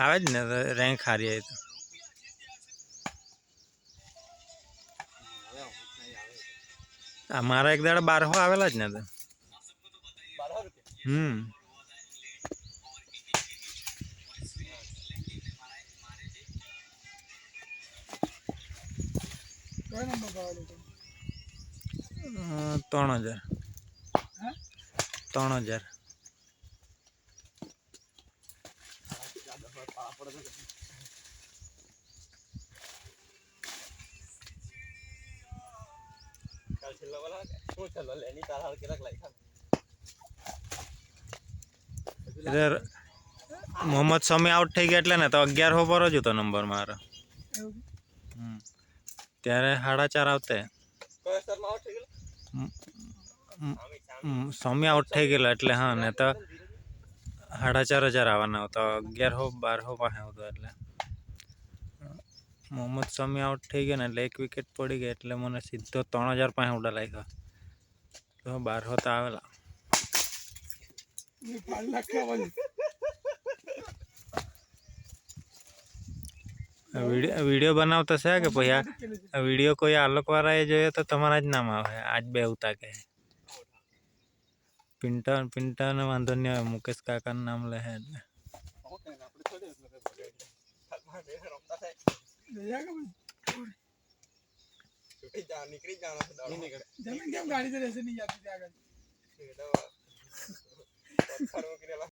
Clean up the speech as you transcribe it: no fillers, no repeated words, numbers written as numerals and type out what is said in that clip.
આવે જ ને રેન્ક હારી આવી તો મારા એક દાડા 12 આવેલા જ ને તો $3000 मोहम्मद शमी आउट थी गया एटले ने तो 1100 पर ज तो नंबर मारो त्यारे 4.5 आवते शमी आउट थी गया एटले हाँ ने तो 4,500 आवाना तो 1100-1200 पासे आवतो एटले मोहम्मद शमी आउट थी गया ने एक विकेट पड़ी गई एटले मने सीधो 3,000 पासे उड़ा लाग्यो तो 1200 तो आवेला वीडियो बनावता से कि भैया वीडियो कोई आलोक वाला जो तो तमारा ज नाम आवे आज बेवता के पिंटा ने वांधो नहीं आवे मुकेश काका नाम ले है